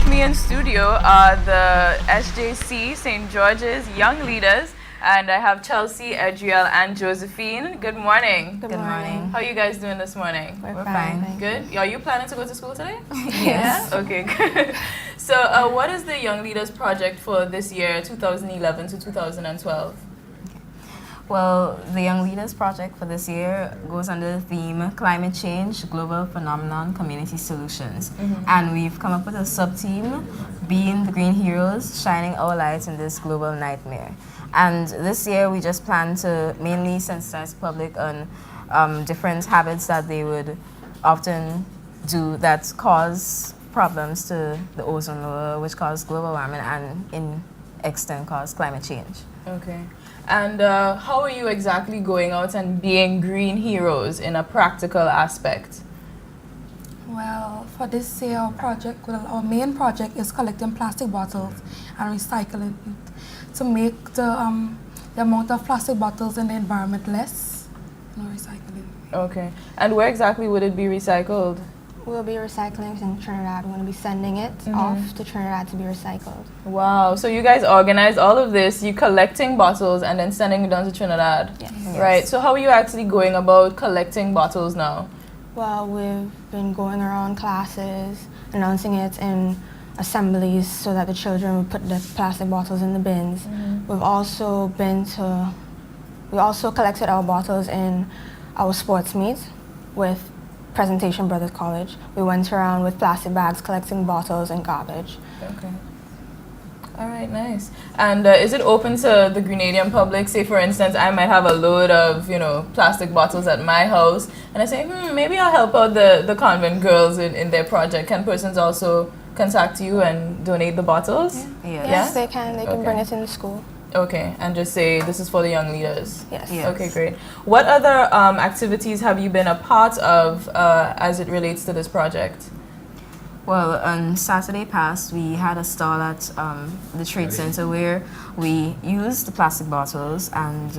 with me in studio are the SJC St. George's Young Leaders, and I have Chelsea, Adriel, and Josephine. Good morning. Good morning. How are you guys doing this morning? We're fine. Good. Are you planning to go to school today? Yes. Yeah? Okay, good. So, what is the Young Leaders project for this year, 2011 to 2012? Well, the Young Leaders Project for this year goes under the theme Climate Change, Global Phenomenon, Community Solutions. And we've come up with a sub-theme, being the Green Heroes, shining our light in this global nightmare. And this year we just plan to mainly sensitize the public on different habits that they would often do that cause problems to the ozone layer, which cause global warming and in extent cause climate change. Okay. And how are you exactly going out and being green heroes in a practical aspect? Well, for this year, our main project is collecting plastic bottles and recycling it to make the amount of plastic bottles in the environment less. Recycling. Okay. And where exactly would it be recycled? We'll be recycling in Trinidad. We're going to be sending it off to Trinidad to be recycled. Wow. So you guys organize all of this, you collecting bottles and then sending it down to Trinidad? Yes. Right. So how are you actually going about collecting bottles now? Well, we've been going around classes, announcing it in assemblies so that the children would put the plastic bottles in the bins. We've also we also collected our bottles in our sports meet with Presentation Brothers College. We went around with plastic bags collecting bottles and garbage. Okay. All right, nice. And is it open to the Grenadian public? Say, for instance, I might have a load of, plastic bottles at my house, and I say, maybe I'll help out the Convent girls in their project. Can persons also contact you and donate the bottles? Yeah. Yes, they can. They can bring it in the school. Okay, and just say this is for the young leaders. Yes. Okay, great. What other activities have you been a part of as it relates to this project? Well, on Saturday past, we had a stall at the Trade Center where we used the plastic bottles and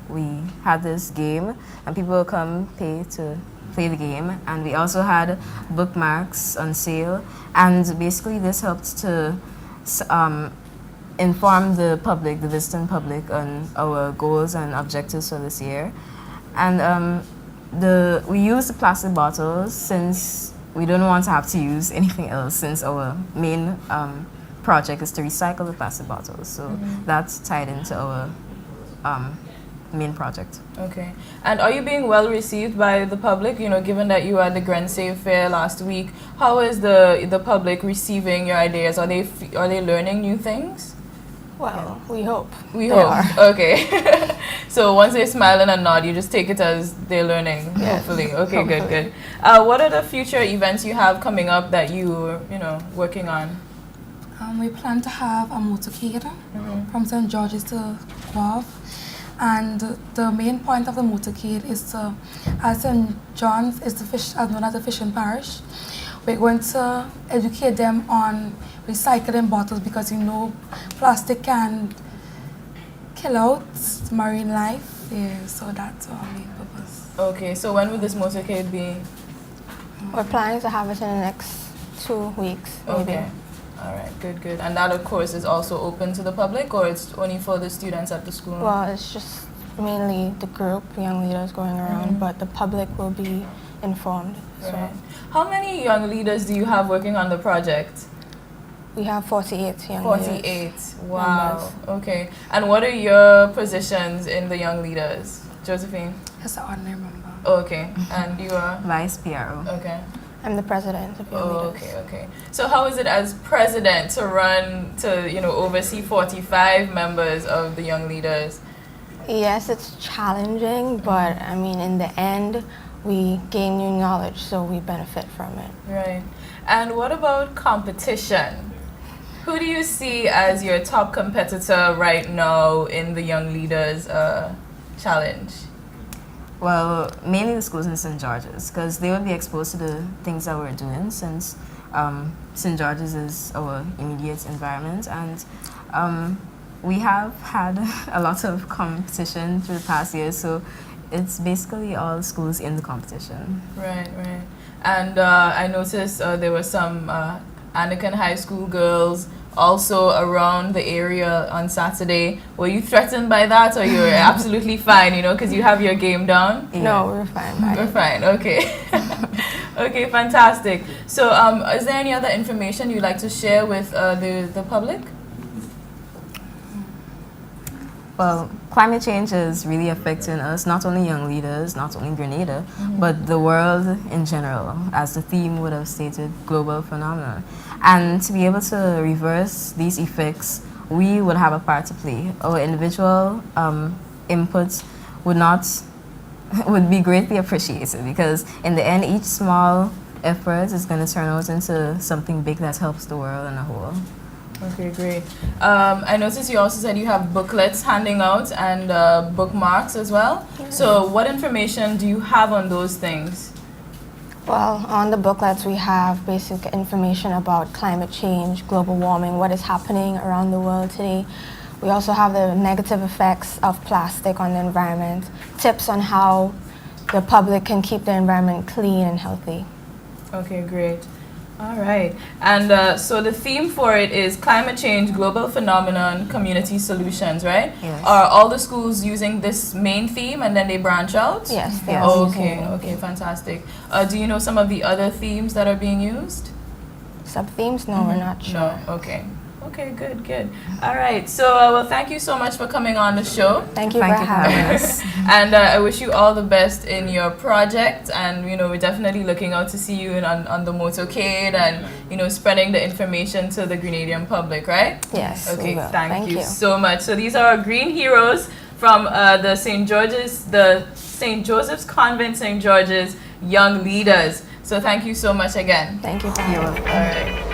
we had this game and people will come pay to play the game. And we also had bookmarks on sale, and basically this helped to inform the public, the visiting public, on our goals and objectives for this year. And we use the plastic bottles since we don't want to have to use anything else, since our main project is to recycle the plastic bottles. So that's tied into our main project. Okay. And are you being well received by the public? Given that you were at the Grand Save Fair last week, how is the public receiving your ideas? Are they learning new things? Well, we hope. We hope. Okay. So once they smile and nod, you just take it as they're learning, hopefully. Okay, hopefully. Good. What are the future events you have coming up that you're, working on? We plan to have a motorcade from St. George's to Guelph. And the main point of the motorcade is to, as St. John's is as known as a fishing parish, we're going to educate them on recycling bottles because plastic can kill out marine life. Yeah, so that's our main purpose. Okay, so when will this motorcade be? We're planning to have it in the next 2 weeks, maybe. Okay. All right, good. And that, of course, is also open to the public, or it's only for the students at the school? Well, it's just mainly the group, young leaders going around, but the public will be informed. Right. So. How many young leaders do you have working on the project? We have 48 young leaders. 48. Wow. Members. Okay. And what are your positions in the young leaders? Josephine? Yes, an ordinary member. Okay. And you are? Vice PRO. Okay. I'm the president of Young Leaders. Okay. So how is it as president to oversee 45 members of the Young Leaders? Yes, it's challenging, but I mean, in the end, we gain new knowledge, so we benefit from it. Right. And what about competition? Who do you see as your top competitor right now in the Young Leaders challenge? Well, mainly the schools in St. George's, because they will be exposed to the things that we're doing, since St. George's is our immediate environment, and we have had a lot of competition through the past years, so it's basically all schools in the competition. Right. And I noticed there were some Anakin High School girls also around the area on Saturday. Were you threatened by that, or you're absolutely fine, you know, because you have your game down? Yeah. No, we're fine. We're fine, okay. Okay, fantastic. So is there any other information you'd like to share with the public? Well, climate change is really affecting us, not only young leaders, not only Grenada, but the world in general, as the theme would have stated, global phenomenon. And to be able to reverse these effects, we would have a part to play. Our individual inputs would be greatly appreciated, because in the end, each small effort is going to turn out into something big that helps the world in a whole. Okay, great. I noticed you also said you have booklets handing out and bookmarks as well. So what information do you have on those things? Well, on the booklets, we have basic information about climate change, global warming, what is happening around the world today. We also have the negative effects of plastic on the environment, tips on how the public can keep the environment clean and healthy. Okay, great. All right. And so the theme for it is climate change, global phenomenon, community solutions, right? Yes. Are all the schools using this main theme and then they branch out? Yes, they Yes. are Oh, using okay, it. okay, fantastic. Do you know some of the other themes that are being used? Sub-themes? No, we're not sure. No, okay. Okay, good, good. All right, so well, thank you so much for coming on the show. Thank you Thank for you for having having us. us. And I wish you all the best in your project, and you know, we're definitely looking out to see you on the motorcade and you know, spreading the information to the Grenadian public, right? Yes, we Okay, will. thank you so much. So these are our green heroes from the St. Joseph's Convent, St. George's Young Leaders. So thank you so much again. Thank you for You're having us. welcome. All right.